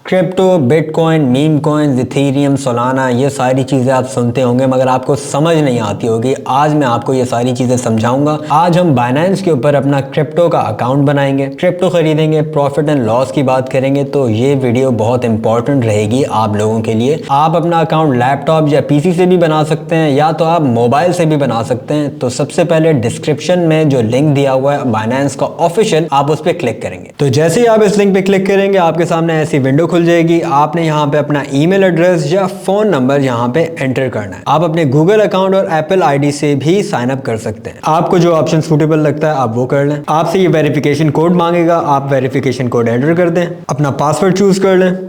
Crypto, bitcoin, meme coin, Ethereum, Solana, ये सारी चीज़ें आप सुनते होंगे मगर आपको समझ नहीं आती होगी। आज मैं आपको ये सारी चीज़ें समझाऊंगा। आज हम बाइनेंस के ऊपर अपना क्रिप्टो का अकाउंट बनाएंगे, क्रिप्टो खरीदेंगे, प्रॉफिट एंड लॉस की बात करेंगे। तो ये वीडियो बहुत इंपॉर्टेंट रहेगी आप लोगों के लिए। आप अपना अकाउंट लैपटॉप या पीसी से भी बना सकते हैं या तो आप मोबाइल से भी बना सकते हैं। तो सबसे पहले डिस्क्रिप्शन में जो लिंक दिया हुआ है बाइनेंस का ऑफिशियल, आप उस पर क्लिक करेंगे। तो जैसे ही आप इस लिंक पे क्लिक करेंगे आपके सामने ऐसी विंडो खुल जाएगी। आपने यहाँ पे अपना ईमेल एड्रेस या फोन नंबर यहाँ पे एंटर करना है। आप अपने गूगल अकाउंट और एप्पल आईडी से भी साइन अप कर सकते हैं। आपको जो ऑप्शन सूटेबल लगता है आप वो कर लें। आपसे ये वेरिफिकेशन कोड मांगेगा, आप वेरिफिकेशन कोड एंटर कर दें, अपना पासवर्ड चूज कर लें।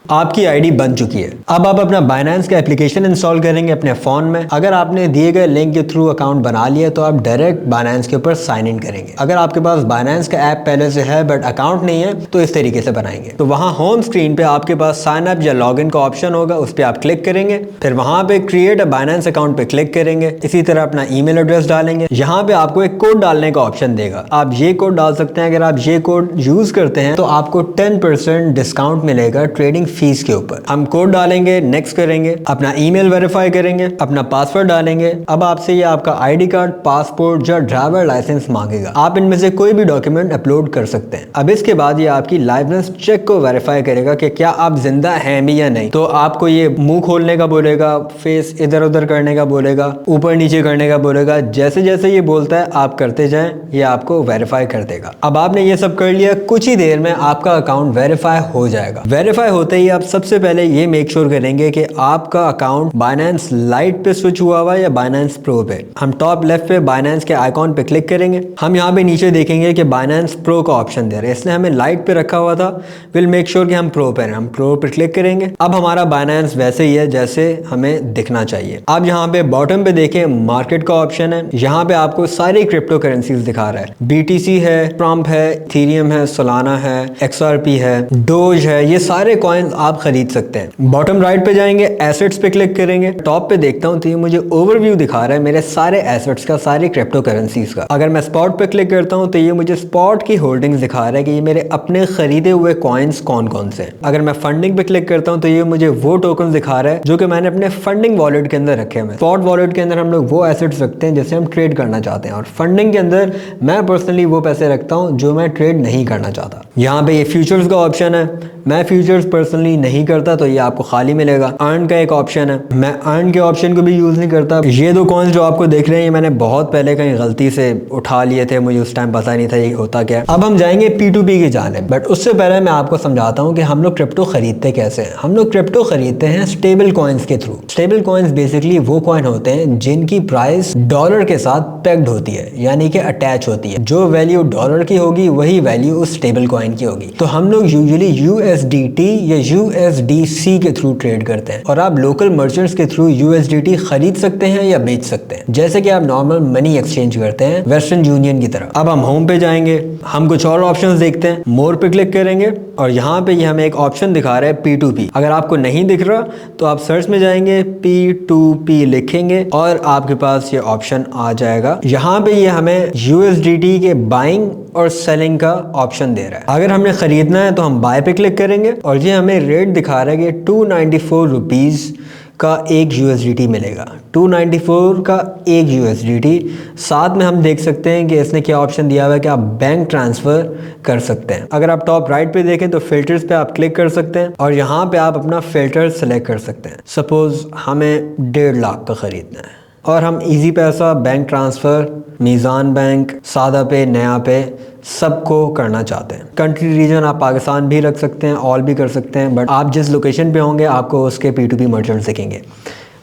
आपकी आईडी बन चुकी है। अब आप अपना बाइनेंस का एप्लीकेशन इंस्टॉल करेंगे अपने फ़ोन में। अगर आपने दिए गए लिंक के थ्रू अकाउंट बना लिया तो आप डायरेक्ट बाइनेंस के ऊपर साइन इन करेंगे। अगर आपके पास बाइनेंस का ऐप पहले से है बट अकाउंट नहीं है तो इस तरीके से बनाएंगे। तो वहाँ होम स्क्रीन पे आपके पास साइन अप या लॉग इन का ऑप्शन होगा, उस पर आप क्लिक करेंगे। फिर वहाँ पे क्रिएट अ बाइनेंस अकाउंट पे क्लिक करेंगे। इसी तरह अपना ईमेल एड्रेस डालेंगे। यहाँ पे आपको एक कोड डालने का ऑप्शन देगा, आप ये कोड डाल सकते हैं। अगर आप ये कोड यूज करते हैं तो आपको 10% डिस्काउंट मिलेगा ट्रेडिंग फीस के ऊपर। हम कोड डालेंगे, नेक्स्ट करेंगे, अपना ईमेल वेरीफाई करेंगे, अपना पासवर्ड डालेंगे। अब आपसे ये आपका आईडी कार्ड, पासपोर्ट या ड्राइवर लाइसेंस मांगेगा। आप इनमें से कोई भी डॉक्यूमेंट अपलोड कर सकते हैं। अब इसके बाद ये आपकी लाइवनेस चेक को वेरीफाई करेगा कि क्या आप जिंदा हैं भी या नहीं। तो आपको ये मुंह खोलने का बोलेगा, फेस इधर उधर करने का बोलेगा, ऊपर नीचे करने का बोलेगा। जैसे जैसे ये बोलता है आप करते जाएं, ये आपको वेरीफाई कर देगा। अब आपने ये सब कर लिया, कुछ ही देर में आपका अकाउंट वेरीफाई हो जाएगा। वेरीफाई होते ही आप सबसे पहले ये मेक श्योर करेंगे कि आपका अकाउंट बाइनेंस लाइट पे स्विच हुआ हुआ है या बाइनेंस प्रो पे। हम टॉप लेफ्ट पे बाइनेंस के आइकॉन पे क्लिक करेंगे। हम यहाँ पे नीचे देखेंगे कि बाइनेंस प्रो का ऑप्शन दे रहा है, इसलिए हमें लाइट पे रखा हुआ था। विल मेक श्योर कि हम प्रो पे हैं। हम प्रो पे क्लिक करेंगे। अब हमारा बाइनेंस वैसे ही है जैसे हमें दिखना चाहिए। अब यहाँ पे बॉटम पे देखें मार्केट का ऑप्शन है। यहाँ पे आपको सारी क्रिप्टो करेंसीज दिखा रहा है। BTC है, ट्रम्प है, इथेरियम है, सोलाना है, XRP है, डोज है, ये सारे कॉइन्स आप खरीद सकते हैं। बॉटम राइट पे जाएंगे, एसेट्स पे क्लिक करेंगे। टॉप पे देखता हूं तो ये मुझे ओवरव्यू दिखा रहा है मेरे सारे एसेट्स का, सारी क्रिप्टो करेंसीज का। अगर मैं स्पॉट पे क्लिक करता हूं तो ये मुझे स्पॉट की होल्डिंग्स दिखा रहा है कि ये मेरे अपने खरीदे हुए कॉइन्स कौन कौन से। अगर मैं फंडिंग पे क्लिक करता हूं तो ये मुझे वो टोकन दिखा रहा है जो कि मैंने अपने फंडिंग वॉलेट के अंदर रखे हुए। स्पॉट वॉलेट के अंदर हम लोग वो एसेट्स रखते हैं जैसे हम ट्रेड करना चाहते हैं, और फंडिंग के अंदर मैं पर्सनली वो पैसे रखता हूं जो मैं ट्रेड नहीं करना चाहता। यहाँ पे ये फ्यूचर्स का ऑप्शन है। मैं फ्यूचर्स पर्सनली नहीं करता तो ये आपको खाली मिलेगा। अर्न का एक ऑप्शन है, मैं अर्न के ऑप्शन को भी यूज नहीं करता। ये दो कॉइन्स जो आपको देख रहे हैं ये मैंने बहुत पहले कहीं गलती से उठा लिए थे, मुझे उस टाइम पता नहीं था ये होता क्या। अब हम जाएंगे P2P की जानिब, बट उससे पहले मैं आपको समझाता हूँ कि हम लोग क्रिप्टो खरीदते कैसे हैं। हम लोग क्रिप्टो खरीदते हैं स्टेबल कॉइन्स के थ्रू। स्टेबल कॉइन्स बेसिकली वो कॉइन होते हैं जिनकी प्राइस डॉलर के साथ पेग्ड होती है, यानी कि अटैच होती है। जो वैल्यू डॉलर की होगी वही वैल्यू उस स्टेबल कॉइन की होगी। तो हम लोग यूजुअली USDT या USDC के थ्रू ट्रेड करते हैं, और आप लोकल मर्चेंट्स के थ्रू USDT खरीद सकते हैं या बेच सकते हैं, जैसे कि आप नॉर्मल मनी एक्सचेंज करते हैं वेस्टर्न यूनियन की तरह। अब हम होम पे जाएंगे, हम कुछ और ऑप्शंस देखते हैं। मोर पे क्लिक करेंगे और यहाँ पे ये हमें एक ऑप्शन दिखा रहा है P2P। अगर आपको नहीं दिख रहा तो आप सर्च में जाएंगे, P2P लिखेंगे और आपके पास ये ऑप्शन आ जाएगा। यहाँ पे ये हमें USDT के बाइंग और सेलिंग का ऑप्शन दे रहा है। अगर हमने खरीदना है तो हम बाय पे क्लिक करेंगे और ये हमें रेट दिखा रहा है कि 294 रुपीज़ का एक USDT मिलेगा। 294 का एक USDT। साथ में हम देख सकते हैं कि इसने क्या ऑप्शन दिया हुआ है कि आप बैंक ट्रांसफ़र कर सकते हैं। अगर आप टॉप राइट पे देखें तो फिल्टर्स पे आप क्लिक कर सकते हैं और यहाँ पे आप अपना फ़िल्टर सेलेक्ट कर सकते हैं। सपोज़ हमें 1.5 लाख का ख़रीदना है और हम इजी पैसा, बैंक ट्रांसफ़र, मीज़ान बैंक, सादा पे, नया पे सबको करना चाहते हैं। कंट्री रीजन आप पाकिस्तान भी रख सकते हैं, ऑल भी कर सकते हैं, बट आप जिस लोकेशन पे होंगे आपको उसके P2P मर्चेंट्स दिखेंगे।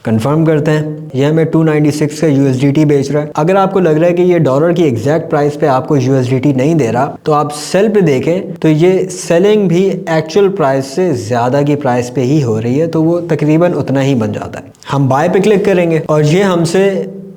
कंफर्म करते हैं, यह हमें 296 का USDT बेच रहा है। अगर आपको लग रहा है कि ये डॉलर की एग्जैक्ट प्राइस पे आपको USDT नहीं दे रहा तो आप सेल पे देखें तो ये सेलिंग भी एक्चुअल प्राइस से ज़्यादा की प्राइस पे ही हो रही है, तो वो तकरीबन उतना ही बन जाता है। हम बाय पे क्लिक करेंगे और ये हमसे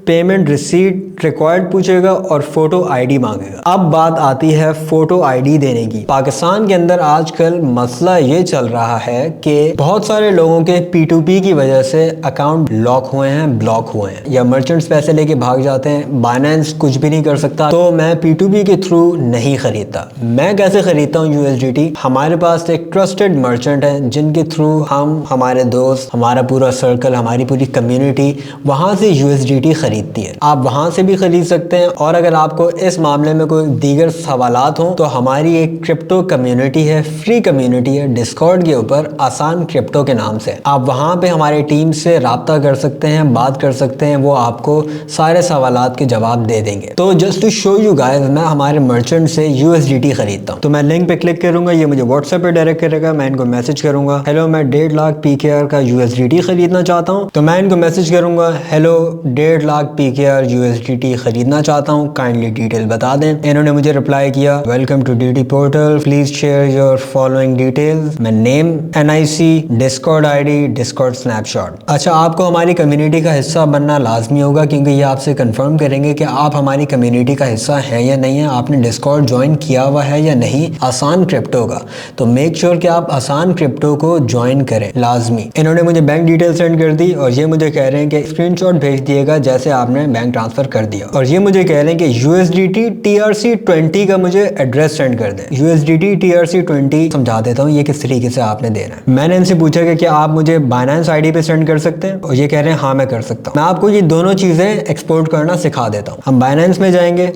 पेमेंट रिसीट रिक्वायर्ड पूछेगा और फोटो आईडी मांगेगा। अब बात आती है फोटो आईडी देने की। पाकिस्तान के अंदर आजकल मसला ये चल रहा है कि बहुत सारे लोगों के P2P की वजह से अकाउंट लॉक हुए हैं, ब्लॉक हुए हैं, या मर्चेंट्स पैसे लेके भाग जाते हैं। बाइनेंस कुछ भी नहीं कर सकता, तो मैं P2P के थ्रू नहीं खरीदता। मैं कैसे खरीदता हूँ USDT? हमारे पास एक ट्रस्टेड मर्चेंट है जिनके थ्रू हम, हमारे दोस्त, हमारा पूरा सर्कल, हमारी पूरी कम्युनिटी वहां से USDT खरीदती है। आप वहां से भी खरीद सकते हैं। और अगर आपको इस मामले में कोई दीगर सवालात हो तो हमारी एक क्रिप्टो कम्युनिटी है, फ्री कम्युनिटी है डिस्कॉर्ड के ऊपर, आसान क्रिप्टो के नाम से। आप वहां पे हमारी टीम से राब्ता कर सकते हैं, बात कर सकते हैं, वो आपको सारे सवालात के जवाब दे देंगे। तो just to show you guys, मैं हमारे मर्चेंट से USDT खरीदता हूँ। तो मैं लिंक पे क्लिक करूंगा, ये मुझे व्हाट्सएप पे डायरेक्ट करेगा। मैं इनको मैसेज करूंगा, हेलो मैं 1.5 लाख PKR का USDT खरीदना चाहता हूँ। तो मैं इनको मैसेज करूंगा, हेलो 1.5 लाख PKR USDT खरीदना चाहता हूँ, काइंडली डिटेल बता दें। इन्होंने मुझे रिप्लाई किया, welcome to DT portal, please share your following details. मैं name, NIC, Discord ID, Discord snapshot. अच्छा, आपको हमारी कम्युनिटी का हिस्सा बनना लाजमी होगा, क्योंकि ये आपसे कंफर्म करेंगे कि आप हमारी कम्युनिटी का हिस्सा है या नहीं है, आपने डिस्कॉर्ड ज्वाइन किया हुआ है या नहीं आसान क्रिप्टो का। तो मेक श्योर कि आप आसान क्रिप्टो को ज्वाइन करें लाजमी। इन्होंने मुझे बैंक डिटेल सेंड कर दी और ये मुझे कह रहे हैं कि स्क्रीनशॉट भेज दिएगा जैसे आपने बैंक ट्रांसफर कर दिया। और ये मुझे कह रहे हैं कि USDT TRC20 का मुझे एड्रेस सेंड कर दें। USDT TRC20 समझा देता हूँ ये किस तरीके से आपने देना है। मैंने इनसे पूछा कि क्या आप मुझे बाइनेंस ID पे सेंड कर सकते हैं, और ये कह रहे हैं हाँ मैं कर सकता हूँ। मैं आपको ये दोनों चीजें एक्सपोर्ट करना सिखा देता हूँ। हम बाइनेंस में जाएंगे,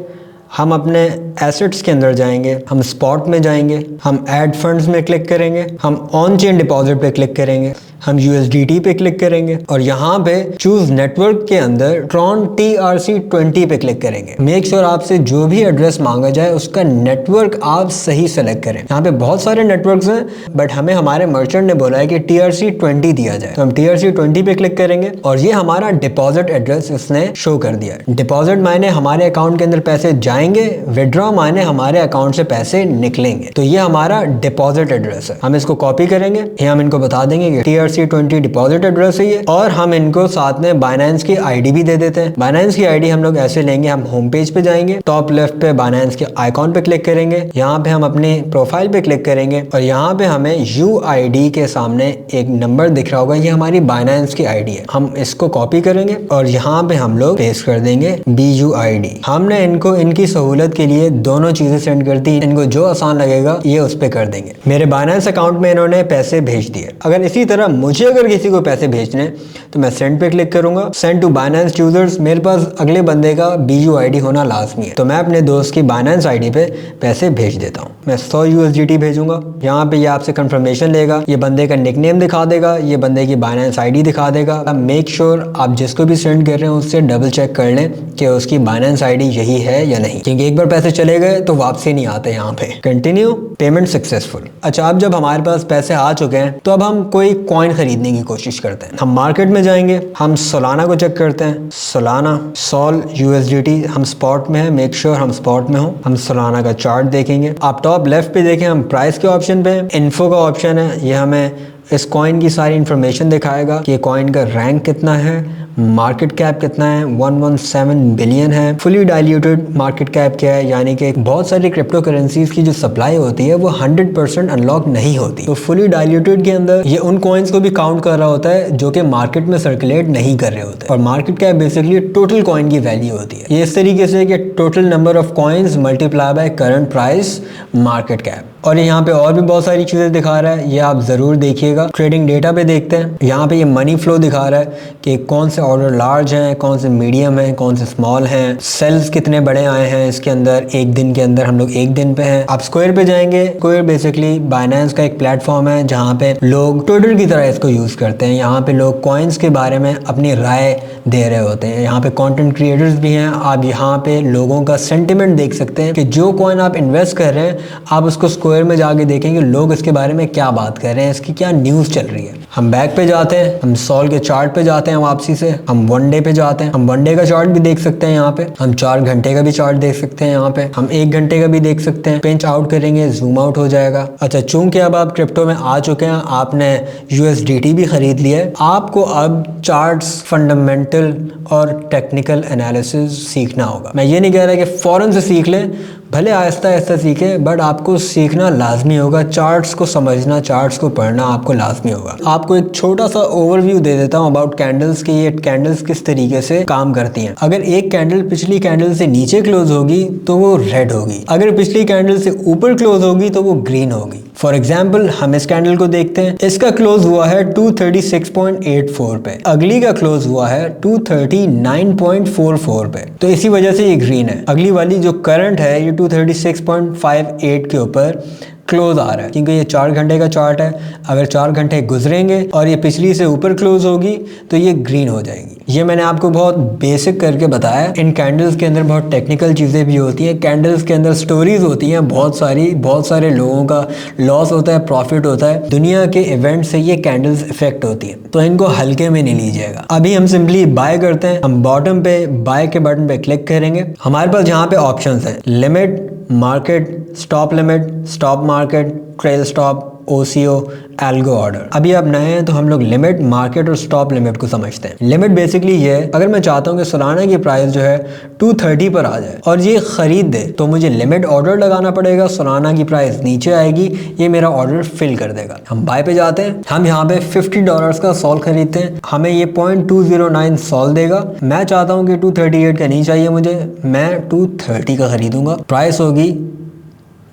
हम अपने एसेट्स के अंदर जाएंगे, हम स्पॉट में जाएंगे, हम ऐड फंड्स में क्लिक करेंगे, हम ऑन चेन डिपॉजिट पे क्लिक करेंगे, हम USDT पे क्लिक करेंगे और यहाँ पे चूज नेटवर्क के अंदर ट्रॉन TRC20 पे क्लिक करेंगे। मेक श्योर आपसे जो भी एड्रेस मांगा जाए उसका नेटवर्क आप सही सेलेक्ट करें। यहाँ पे बहुत सारे नेटवर्क्स हैं, बट हमें हमारे मर्चेंट ने बोला है कि TRC20 दिया जाए, तो हम TRC20 पे क्लिक करेंगे और ये हमारा डिपॉजिट एड्रेस इसने शो कर दिया है। डिपॉजिट मायने हमारे अकाउंट के अंदर पैसे जाएंगे, विड्रॉ मायने हमारे अकाउंट से पैसे निकलेंगे। तो ये हमारा डिपॉजिट एड्रेस है। हम इसको कॉपी करेंगे, ये हम इनको बता देंगे कि TRC20 डिपॉजिट एड्रेस है ये, और हम इनको साथ में बाइनेंस की ID भी दे देते हैं। बाइनेंस की ID हम लोग ऐसे लेंगे, हम होम पेज पे जाएंगे, टॉप लेफ्ट पे बाइनेंस के आइकॉन पे क्लिक करेंगे, यहाँ पे हम अपनी प्रोफाइल पे क्लिक करेंगे और यहाँ पे हमें UID के सामने एक नंबर दिख रहा होगा, ये हमारी बाइनेंस की ID है। हम इसको कॉपी करेंगे और यहाँ पे हम लोग पेस्ट कर देंगे BUID। हमने इनको इनकी सहूलत के लिए दोनों चीजें सेंड कर दी, इनको जो आसान लगेगा ये उस पे कर देंगे। मेरे बाइनेंस अकाउंट में इन्होंने पैसे भेज दिए। अगर इसी तरह मुझे अगर किसी को पैसे भेजने तो मैं सेंड पे क्लिक करूंगा, सेंड टू बाइनेंस यूजर्स। मेरे पास अगले बंदे का BUID होना लाजमी है, तो मैं अपने दोस्त की बाइनेंस ID पे पैसे भेज देता हूँ। मैं 100 USDT भेजूंगा। यहाँ पे ये आपसे कंफर्मेशन लेगा, ये बंदे का निकनेम दिखा देगा, ये बंदे की बाइनेंस ID दिखा देगा। मेक श्योर आप जिसको भी सेंड कर रहे हैं उससे डबल चेक कर लें कि उसकी बाइनेंस ID यही है या नहीं, क्योंकि एक बार पैसे चले गए तो वापसी नहीं आते। यहाँ पे कंटिन्यू पेमेंट सक्सेसफुल। अच्छा, अब जब हमारे पास पैसे आ चुके हैं तो अब हम कोई कॉइन खरीदने की कोशिश करते हैं। हम मार्केट में जाएंगे, हम सोलाना को चेक करते हैं, सोलाना सोल USDT, हम स्पॉट में है, मेक श्योर हम स्पॉट में हो। हम सोलाना का चार्ट देखेंगे, आप टॉप लेफ्ट पे देखें, हम प्राइस के ऑप्शन पे, इन्फो का ऑप्शन है, ये हमें इस कॉइन की सारी इंफॉर्मेशन दिखाएगा कि कॉइन का रैंक कितना है, मार्केट कैप कितना है, 117 बिलियन है। फुली डाइल्यूटेड मार्केट कैप क्या है, यानी कि बहुत सारी क्रिप्टो करेंसीज की जो सप्लाई होती है वो 100% अनलॉक नहीं होती। तो फुली डाइल्यूटेड के अंदर ये उन कॉइन्स को भी काउंट कर रहा होता है जो कि मार्केट में सर्कुलेट नहीं कर रहे होते। और market cap basically total coin की वैल्यू होती है। ये इस तरीके से कि total number of coins multiply by current price market cap. और यहाँ पे और भी बहुत सारी चीजें दिखा रहा है, ये आप जरूर देखिएगा। ट्रेडिंग डेटा पे देखते हैं, यहाँ पे ये मनी फ्लो दिखा रहा है कि कौन से ऑर्डर लार्ज हैं, कौन से मीडियम हैं, कौन से स्मॉल हैं, सेल्स कितने बड़े आए हैं इसके अंदर एक दिन के अंदर। हम लोग एक दिन पे हैं। आप स्क्वायर पे जाएंगे, स्क्वायर बेसिकली बाइनेंस का एक प्लेटफॉर्म है जहाँ पे लोग ट्विटर की तरह इसको यूज करते हैं। यहाँ पे लोग कॉइन्स के बारे में अपनी राय दे रहे होते हैं। यहाँ पे कंटेंट क्रिएटर्स भी हैं। आप यहाँ पे लोगों का सेंटिमेंट देख सकते हैं कि जो कॉइन आप इन्वेस्ट कर रहे हैं आप उसको स्क्वायर में जाके देखेंगे लोग इसके बारे में क्या बात कर रहे हैं, इसकी क्या न्यूज़ चल रही है। हम बैक पे जाते हैं, हम सॉल के चार्ट पे जाते हैं, वापसी से हम 1 डे पे जाते हैं। हम 1 डे का चार्ट भी देख सकते हैं यहाँ पे, हम 4 घंटे का भी चार्ट देख सकते हैं यहाँ पे, हम 1 घंटे का भी देख सकते हैं। पिंच आउट करेंगे, जूम आउट हो जाएगा। अच्छा, चूंकि अब आप क्रिप्टो में आ चुके हैं, आपने USDT भी खरीद लिया है, आपको अब चार्ट्स, फंडामेंटल और टेक्निकल एनालिसिस सीखना होगा। मैं ये नहीं कह रहा कि फौरन से सीख लें, भले आहिस्ता आहिस्ता सीखें, बट आपको सीखना लाजमी होगा। चार्ट्स को समझना, चार्ट्स को पढ़ना आपको लाजमी होगा। आपको एक छोटा सा ओवरव्यू दे देता हूँ अबाउट कैंडल्स कि ये कैंडल्स किस तरीके से काम करती हैं। अगर एक कैंडल पिछली कैंडल से नीचे क्लोज होगी तो वो रेड होगी, अगर पिछली कैंडल से ऊपर क्लोज होगी तो वो ग्रीन होगी। फॉर एग्जाम्पल हम इस कैंडल को देखते हैं, इसका क्लोज हुआ है 236.84 पे, अगली का क्लोज हुआ है 239.44 पे, तो इसी वजह से ये ग्रीन है। अगली वाली जो करंट है ये 236.58 के ऊपर क्लोज आ रहा है, क्योंकि ये 4 घंटे का चार्ट है। अगर 4 घंटे गुजरेंगे और ये पिछली से ऊपर क्लोज होगी तो ये ग्रीन हो जाएगी। ये मैंने आपको बहुत बेसिक करके बताया। इन कैंडल्स के अंदर बहुत टेक्निकल चीज़ें भी होती हैं, कैंडल्स के अंदर स्टोरीज होती हैं बहुत सारे लोगों का लॉस होता है, प्रॉफिट होता है। दुनिया के इवेंट से ये कैंडल्स इफेक्ट होती हैं, तो इनको हल्के में नहीं लीजिएगा। अभी हम सिंपली बाय करते हैं, हम बॉटम पे बाय के बटन पे क्लिक करेंगे। हमारे पास यहाँ पे ऑप्शंस हैं, limit, market, stop limit, stop market, trail stop, OCO, algo order. अभी आप नए हैं तो हम लोग लिमिट, मार्केट और स्टॉप लिमिट को समझते हैं। लिमिट बेसिकली ये है, अगर मैं चाहता हूँ कि सोलाना की प्राइस जो है 230 पर आ जाए और ये खरीद दे, तो मुझे लिमिट ऑर्डर लगाना पड़ेगा। सोलाना की प्राइस नीचे आएगी, ये मेरा ऑर्डर फिल कर देगा। हम बाय पे जाते हैं, हम यहाँ पे $50 का सॉल खरीदते हैं, हमें ये 0.209 सॉल देगा। मैं चाहता हूँ कि 238 का नहीं चाहिए मुझे, मैं 230 का खरीदूंगा। प्राइस होगी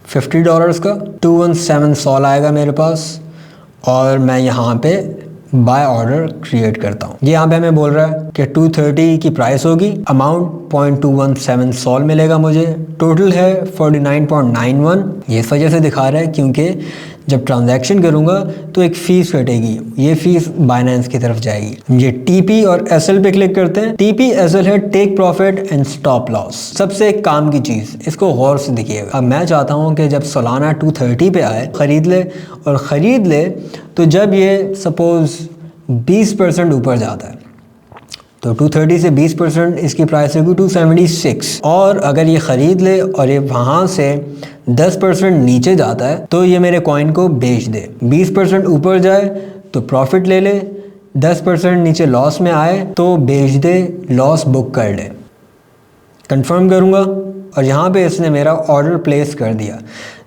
$50 का, 217 सॉल आएगा मेरे पास और मैं यहाँ पे बाय ऑर्डर क्रिएट करता हूँ। ये यहाँ पे हमें बोल रहा है कि 230 की प्राइस होगी, अमाउंट 0.217 सॉल मिलेगा मुझे, टोटल है 49.91। ये इस वजह से दिखा रहा है क्योंकि जब ट्रांजैक्शन करूँगा तो एक फ़ीस कटेगी, ये फ़ीस बाइनेंस की तरफ जाएगी। ये TP और SL पे क्लिक करते हैं। TP SL है take profit and stop loss, सबसे काम की चीज़, इसको गौर से देखिएगा। अब मैं चाहता हूँ कि जब सोलाना 230 पे आए खरीद ले, और ख़रीद ले तो जब ये सपोज़ 20% ऊपर जाता है तो 230 से 20% इसकी प्राइस होगी 276, और अगर ये ख़रीद ले और ये वहाँ से 10% नीचे जाता है तो ये मेरे कॉइन को बेच दे। 20% ऊपर जाए तो प्रॉफिट ले ले, 10% नीचे लॉस में आए तो बेच दे, लॉस बुक कर ले। कंफर्म करूँगा और यहाँ पे इसने मेरा ऑर्डर प्लेस कर दिया।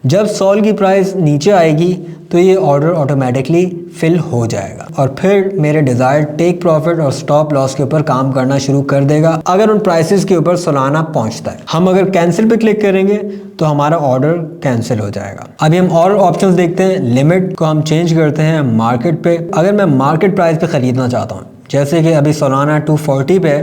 जब सॉल की प्राइस नीचे आएगी तो ये ऑर्डर ऑटोमेटिकली फिल हो जाएगा और फिर मेरे डिज़ायर्ड टेक प्रॉफिट और स्टॉप लॉस के ऊपर काम करना शुरू कर देगा अगर उन प्राइसेस के ऊपर सोलाना पहुंचता है। हम अगर कैंसिल पे क्लिक करेंगे तो हमारा ऑर्डर कैंसिल हो जाएगा। अभी हम और ऑप्शंस देखते हैं। लिमिट को हम चेंज करते हैं मार्केट पे। अगर मैं मार्केट प्राइस पे ख़रीदना चाहता हूँ, जैसे कि अभी सोलाना 240 पे है,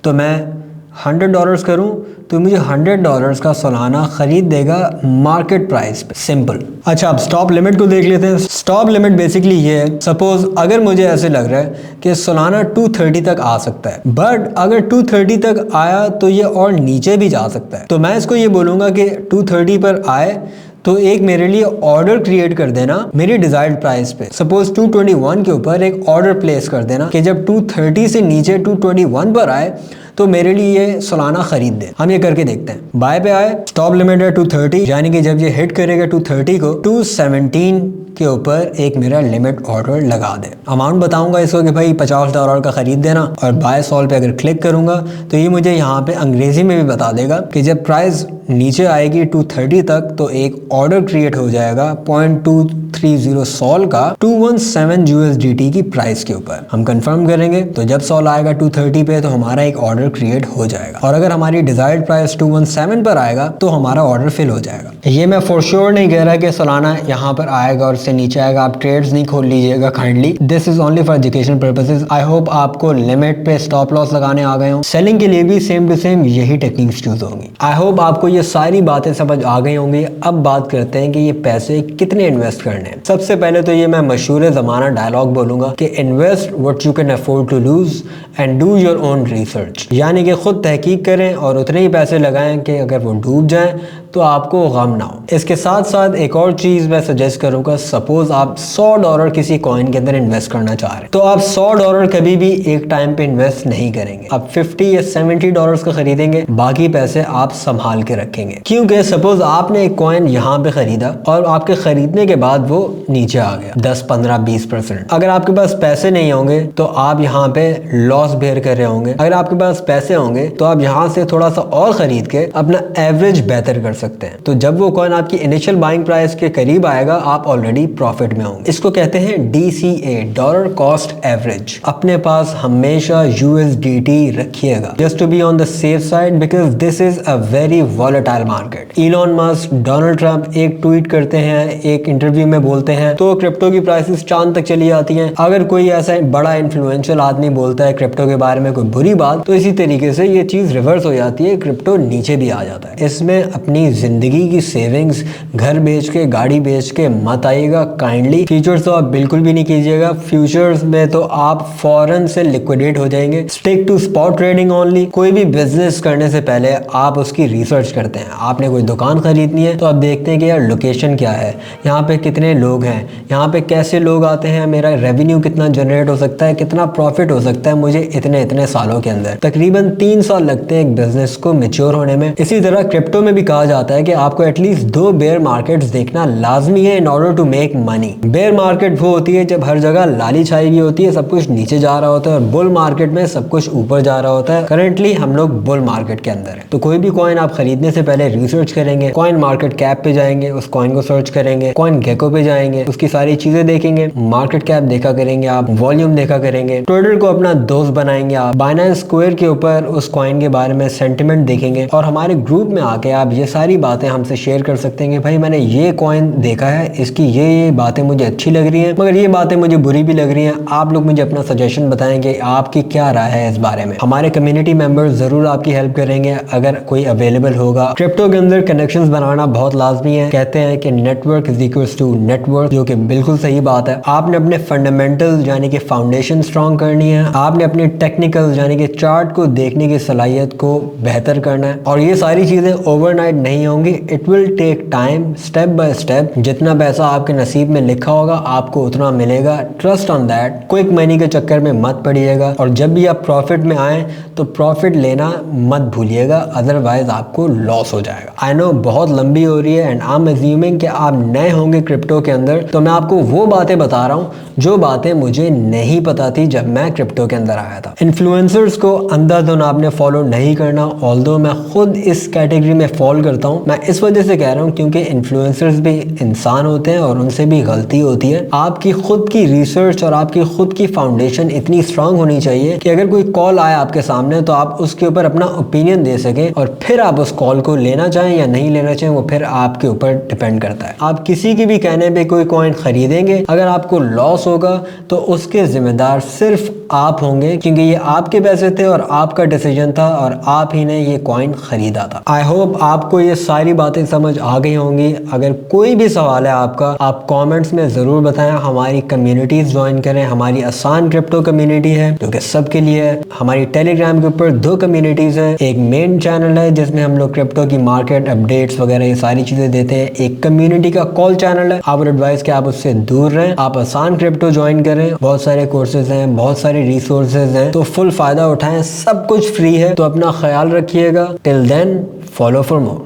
तो मैं $100 करूं तो मुझे $100 का सोलाना खरीद देगा मार्केट प्राइस पे। सिंपल। अच्छा, अब स्टॉप लिमिट को देख लेते हैं। स्टॉप लिमिट बेसिकली ये है, सपोज अगर मुझे ऐसे लग रहा है कि सोलाना 230 तक आ सकता है, बट अगर 230 तक आया तो ये और नीचे भी जा सकता है, तो मैं इसको ये बोलूँगा कि 230 पर आए तो एक मेरे लिए ऑर्डर क्रिएट कर देना मेरी डिजायर्ड प्राइस पे। सपोज 221 के ऊपर एक ऑर्डर प्लेस कर देना कि जब 230 से नीचे 221 पर आए तो मेरे लिए ये सोलाना खरीद दे। हम ये करके देखते हैं। बाय पे आए, स्टॉप लिमिट है 230, यानी कि जब ये हिट करेगा 230 को, 217 के ऊपर एक मेरा लिमिट ऑर्डर लगा दे। अमाउंट बताऊंगा इसको कि भाई $50 का खरीद देना, और बाय सॉल पे अगर क्लिक करूंगा तो ये मुझे यहाँ पे अंग्रेजी में भी बता देगा कि जब प्राइस नीचे आएगी 230 तक तो एक ऑर्डर क्रिएट हो जाएगा 0.230 सॉल का 217 USDT की प्राइस के ऊपर। हम कंफर्म करेंगे तो जब सॉल आएगा 230 पे तो हमारा एक ऑर्डर क्रिएट हो जाएगा, और अगर हमारी डिजायर्ड प्राइस 217 पर आएगा तो हमारा ऑर्डर फिल हो जाएगा। ये मैं फॉर श्योर नहीं कह रहा कि सोलाना यहाँ पर आएगा और इससे नीचे आएगा। आप ट्रेड्स नहीं खोल लीजिएगा kindly, this is only for education purposes. I hope आपको लिमिट पे स्टॉप लॉस लगाने आ गए हो। सेलिंग के लिए भी सेम टू सेम यही टेक्निक्स यूज होंगी। आई होप आपको ये सारी बातें समझ आ गई होंगी। अब बात करते हैं कि ये पैसे कितने इन्वेस्ट करने हैं। सबसे पहले तो ये मैं मशहूर ज़माना डायलॉग बोलूंगा कि invest what you can afford to lose and do your own research, यानी कि खुद तहकीक करें और उतने ही पैसे लगाएं कि अगर वो डूब जाएं तो तो आपको गम ना हो। इसके साथ साथ एक और चीज मैं सजेस्ट करूंगा, सपोज आप $100 किसी कॉइन के अंदर इन्वेस्ट करना चाह रहे हैं, तो आप $100 कभी भी एक टाइम पे इन्वेस्ट नहीं करेंगे। आप 50 या $70 का खरीदेंगे, बाकी पैसे आप संभाल के रखेंगे। क्योंकि सपोज आपने एक कॉइन यहाँ पे खरीदा और आपके खरीदने के बाद वो नीचे आ गया 10, 15, 20%। अगर आपके पास पैसे नहीं होंगे तो आप यहाँ पे लॉस बेयर कर रहे होंगे। अगर आपके पास पैसे होंगे तो आप यहाँ से थोड़ा सा और खरीद के अपना एवरेज बेहतर कर सकते हैं। तो जब वो कॉइन आपकी इनिशियल बाइंग प्राइस के करीब आएगा, आप ऑलरेडी प्रॉफिट में होंगे। इसको कहते हैं DCA, डॉलर कॉस्ट एवरेज। अपने पास हमेशा USDT रखिएगा, just to be on the safe side, because this is a very volatile market. Elon Musk, Donald Trump एक ट्वीट करते हैं, एक इंटरव्यू में बोलते हैं तो क्रिप्टो की प्राइसेस चांद तक चली जाती हैं। अगर कोई ऐसा बड़ा इन्फ्लुएंशियल आदमी बोलता है क्रिप्टो के बारे में कोई बुरी बात, तो इसी तरीके से ये चीज रिवर्स हो जाती है, क्रिप्टो नीचे भी आ जाता है। इसमें अपनी जिंदगी की सेविंग्स घर बेच के, गाड़ी बेच के मत आइएगा काइंडली। फ्यूचर्स तो आप बिल्कुल भी नहीं कीजिएगा। फ्यूचर्स में तो आप फौरन से लिक्विडेट हो जाएंगे। Stick to spot trading only. कोई भी बिजनेस करने से पहले आप उसकी रिसर्च करते हैं। आपने कोई दुकान खरीदनी है तो आप देखते हैं कि यार लोकेशन क्या है, यहाँ पे कितने लोग हैं, यहाँ पे कैसे लोग आते हैं, मेरा रेवेन्यू कितना जनरेट हो सकता है, कितना प्रॉफिट हो सकता है मुझे इतने इतने सालों के अंदर। तकरीबन 3 साल लगते हैं एक बिजनेस को मैच्योर होने में। इसी तरह क्रिप्टो में भी कहा जाता है कि आपको एटलीस्ट 2 बेयर मार्केट्स देखना लाजमी है in order to make money. Bear market वो होती है जब हर जगह लाली छाई हुई होती है, सब कुछ नीचे जा रहा होता है, और बुल मार्केट में सब कुछ ऊपर जा रहा होता है। करंटली हम लोग बुल मार्केट के अंदर है। तो कोई भी कॉइन आप खरीदने से पहले रिसर्च करेंगे, कॉइन मार्केट कैप पे जाएंगे, उस कॉइन को सर्च करेंगे, कॉइन गेको पे जाएंगे, उसकी सारी चीजें देखेंगे, मार्केट कैप देखा करेंगे आप, वॉल्यूम देखा करेंगे, ट्रेडर को अपना दोस्त बनाएंगे आप, बाइनेंस स्क्वायर के ऊपर उस कॉइन के बारे में सेंटिमेंट देखेंगे, और हमारे ग्रुप में आके आप ये सारी बातें हमसे शेयर कर सकते हैं कि भाई मैंने ये कॉइन देखा है, इसकी ये बातें मुझे अच्छी लग रही हैं, मगर ये बातें मुझे बुरी भी लग रही हैं। आप लोग मुझे अपना सजेशन बताएंगे आपकी क्या राय है इस बारे में। हमारे कम्युनिटी मेंबर्स जरूर आपकी हेल्प करेंगे अगर कोई अवेलेबल होगा। क्रिप्टो के अंदर कनेक्शंस बनाना बहुत लाजमी है। कहते हैं कि network is equals to network, जो कि बिल्कुल सही बात है। आपने अपने फंडामेंटल यानी कि फाउंडेशन स्ट्रॉन्ग करनी है, आपने अपने टेक्निकल यानी कि चार्ट को देखने की सलाहियत को बेहतर करना है, और ये सारी चीजें ओवरनाइट नहीं होंगी। It will take time, step by step. जितना पैसा आपके नसीब में लिखा होगा आपको उतना मिलेगा। Trust on that. Quick money के चक्कर में मत पड़िएगा, और जब भी आप प्रॉफिट में आए तो प्रॉफिट लेना मत भूलिएगा, अदरवाइज आपको लॉस हो जाएगा। आई नो बहुत लंबी हो रही है, एंड आई एम अज्यूमिंग कि आप नए होंगे क्रिप्टो के अंदर, तो मैं आपको वो बातें बता रहा हूँ जो बातें मुझे नहीं पता थी जब मैं क्रिप्टो के अंदर आया था। इन्फ्लुएंसर्स को अंधाधुन आपने फॉलो नहीं करना, ऑल्दो मैं खुद इस कैटेगरी में फॉलो करता हूँ। मैं इस वजह से कह रहा हूँ क्योंकि इन्फ्लुएंसर्स भी इंसान होते हैं और उनसे भी गलती होती है। आपकी खुद की रिसर्च और आपकी खुद की फाउंडेशन इतनी स्ट्रांग होनी चाहिए कि अगर कोई कॉल आए आपके सामने तो आप उसके ऊपर अपना ओपिनियन दे सकें, और फिर आप उस कॉल को लेना चाहें या नहीं लेना चाहें वो फिर आपके ऊपर डिपेंड करता है। आप किसी की भी कहने पे कोई कॉइन खरीदेंगे, अगर आपको लॉस होगा तो उसके जिम्मेदार सिर्फ आप होंगे, क्योंकि ये आपके पैसे थे और आपका डिसीजन था और आप ही ने ये कॉइन खरीदा था। आई होप आपको ये सारी बातें समझ आ गई होंगी। अगर कोई भी सवाल है आपका, आप कमेंट्स में जरूर बताएं। हमारी कम्युनिटीज ज्वाइन करें। हमारी आसान क्रिप्टो कम्युनिटी है जो कि सबके लिए है। हमारी टेलीग्राम के ऊपर 2 कम्युनिटीज है। एक मेन चैनल है जिसमें हम लोग क्रिप्टो की मार्केट अपडेट्स वगैरह ये सारी चीजें देते हैं। एक कम्युनिटी का कॉल चैनल है। आप एडवाइस कि आप उससे दूर रहें, आप आसान क्रिप्टो ज्वाइन करें। बहुत सारे कोर्सेज हैं, बहुत सारे रिसोर्सेज हैं, तो फुल फायदा उठाएं। सब कुछ फ्री है, तो अपना ख्याल रखिएगा। Till then follow for more.